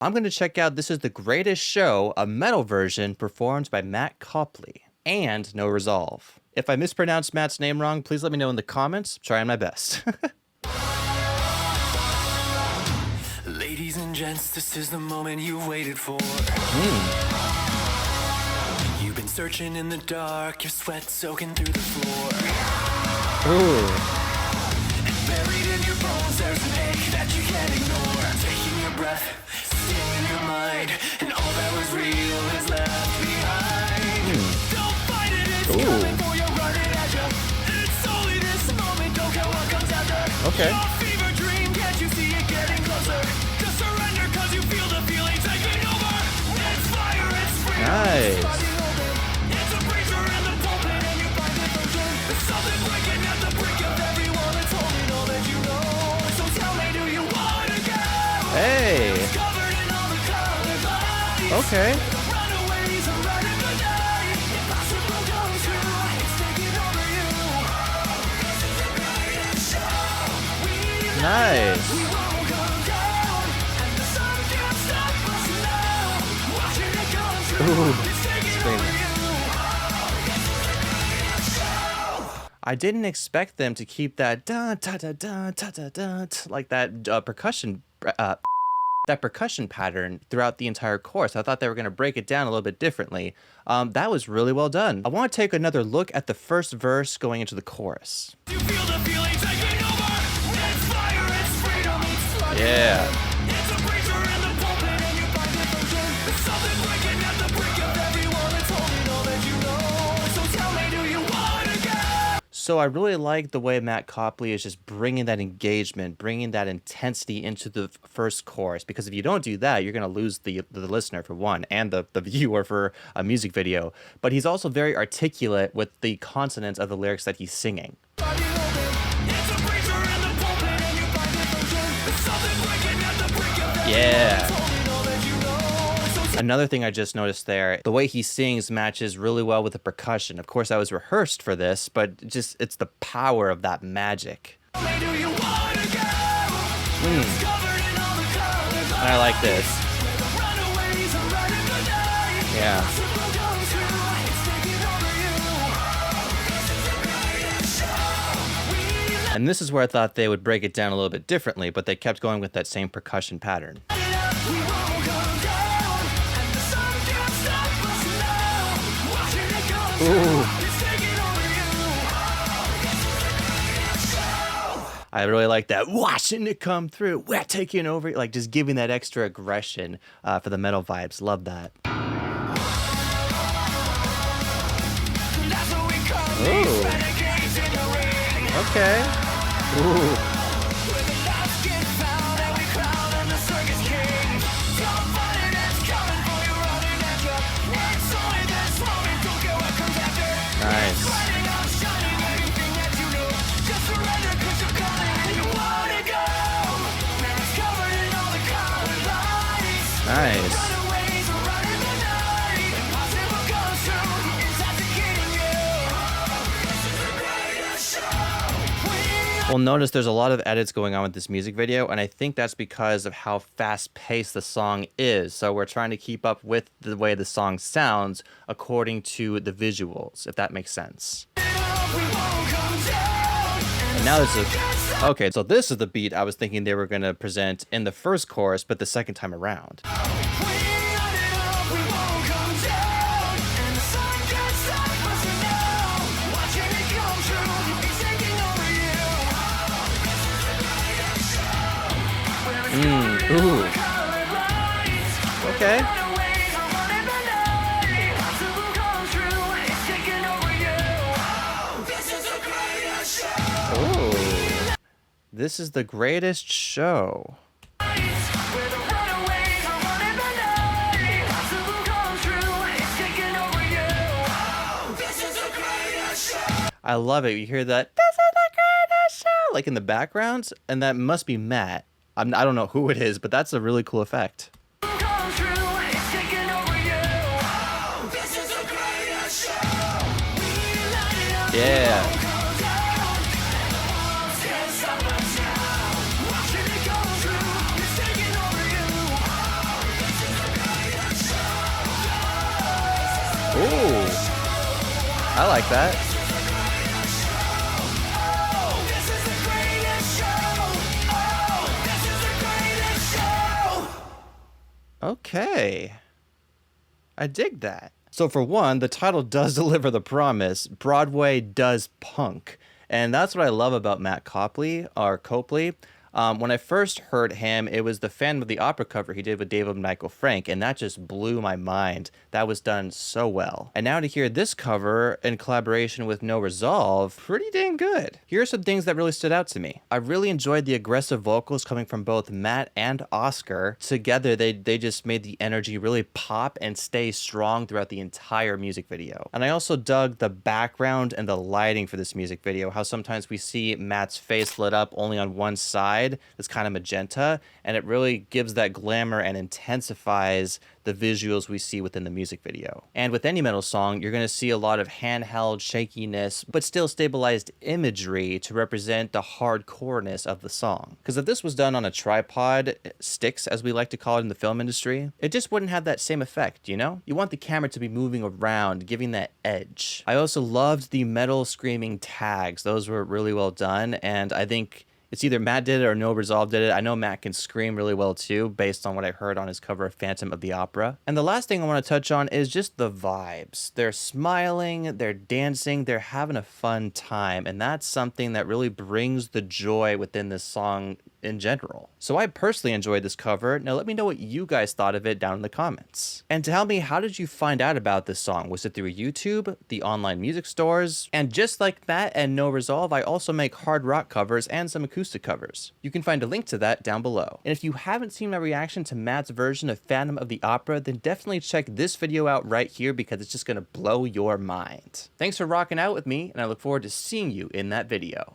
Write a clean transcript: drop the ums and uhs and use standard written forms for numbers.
I'm going to check out This Is the Greatest Show, a metal version performed by Matt Copley, and No Resolve. If I mispronounced Matt's name wrong, please let me know in the comments. I'm trying my best. Ladies and gents, this is the moment you waited for. You've been searching in the dark, your sweat soaking through the floor. Ooh. And buried in your bones, there's an ache that you can't ignore. Taking your breath, staying in your mind, and all that was real is left behind. Don't fight it, it's coming for you, running at you. It's only this moment, don't care what comes after. Okay. Your fever dream, can't you see it getting closer? Just surrender, cause you feel the feeling taking over. It's fire, it's freedom. Nice. It's a preacher in the pulpit, and you find it virgin. There's something breaking at the brink of everyone that's holding all that you know. So tell me, do you wanna go? Hey. Covered in all the colored lights. Okay. Runaways are running the night. Impossible comes true. It's taking over you. This is the greatest show. Nice. We won't come down, and the sun can't stop us now. Watching it come true. It's taking over you. I didn't expect them to keep that dun ta ta dun ta ta dun like that percussion that percussion pattern throughout the entire course. I thought they were going to break it down a little bit differently. That was really well done. I want to take another look at the first verse going into the chorus. You feel the feeling taking over. It's fire, it's freedom, it's flooding. Yeah. It's a preacher in the pulpit, and you find it virgin. There's something breaking at the brink of everyone that's holding all that you know. So tell me, do you wanna go? So I really like the way Matt Copley is just bringing that engagement, bringing that intensity into the first chorus. Because if you don't do that, you're going to lose the listener, for one, and the viewer for a music video. But he's also very articulate with the consonants of the lyrics that he's singing. It's a preacher in the pulpit, and you find it virgin. There's something breaking at the brink of everyone Yeah. that's holding all that you know. So tell Another thing I just noticed there, the way he sings matches really well with the percussion. Of course, I was rehearsed for this, but it's the power of that magic. me, do you wanna go? It's covered in all the colored And I like this. runaways are running the night. Yeah. Impossible comes true. It's taking over you. This is the greatest show. And this is where I thought they would break it down a little bit differently, but they kept going with that same percussion pattern. We won't come down, and the sun can't stop us now. Watching it come true. It's taking over you. This is the greatest show. I really like that. Watching it come through. We're taking over. Like just giving that extra aggression for the metal vibes. Love that. That's what we call Ooh. these renegades in the ring. Okay. Ooh. Where the lights get found and we crown and the circus king. Don't fight it, it's coming for you, running at you. It's only this moment, don't care what comes after. Nice. Lighting up, shining everything that you know. Just surrender, cause you're calling and you wanna go. Man, it's covered in all the colored lights. Nice. Runaways are running the night. Impossible comes true. It's after getting you. This is the greatest show. Well, notice there's a lot of edits going on with this music video, and I think that's because of how fast-paced the song is. So we're trying to keep up with the way the song sounds according to the visuals, if that makes sense. We won't come down. And now this is... Okay, so this is the beat I was thinking they were going to present in the first chorus, but the second time around. We light it up, we won't come down. And the sun can't stop us now. Watching it come true, it's taking over you. This is the greatest show. Where it's covered in all the colored lights. Okay. Runaways are running the night. Impossible comes true, it's taking over you. This is the greatest show. Ooh. This is the greatest show. Where the runaways are running the night. Impossible comes true, it's taking over you. This is the greatest show. I love it. You hear that, this is the greatest show, like in the background, and that must be Matt. I don't know who it is, but that's a really cool effect. Comes true, it's taking over you. This is the greatest show. We light it up. Yeah. Come down. Can't stop us now. Watching it come true, it's taking over you. Ooh, I like that. This is the greatest show. Oh, this is the greatest show. Okay. I dig that. So for one, the title does deliver the promise. Broadway does punk. And that's what I love about Matt Copley, or Copley. When I first heard him, it was the Phantom of the Opera cover he did with David Michael Frank, and that just blew my mind. That was done so well. And now to hear this cover in collaboration with No Resolve, pretty dang good. Here are some things that really stood out to me. I really enjoyed the aggressive vocals coming from both Matt and Oscar. Together, they just made the energy really pop and stay strong throughout the entire music video. And I also dug the background and the lighting for this music video, how sometimes we see Matt's face lit up only on one side. That's kind of magenta, and it really gives that glamour and intensifies the visuals we see within the music video. And with any metal song, you're going to see a lot of handheld shakiness, but still stabilized imagery to represent the hardcoreness of the song. Because if this was done on a tripod, sticks as we like to call it in the film industry, it just wouldn't have that same effect, you know? You want the camera to be moving around, giving that edge. I also loved the metal screaming tags. Those were really well done, and I think it's either Matt did it or No Resolve did it. I know Matt can scream really well too, based on what I heard on his cover of Phantom of the Opera. And the last thing I want to touch on is just the vibes. They're smiling, they're dancing, they're having a fun time. And that's something that really brings the joy within this song in general. So I personally enjoyed this cover. Now let me know what you guys thought of it down in the comments. And tell me, how did you find out about this song? Was it through YouTube, the online music stores? And just like Matt and No Resolve, I also make hard rock covers and some acoustic covers. You can find a link to that down below. And if you haven't seen my reaction to Matt's version of Phantom of the Opera, then definitely check this video out right here because it's just gonna blow your mind. Thanks for rocking out with me, and I look forward to seeing you in that video.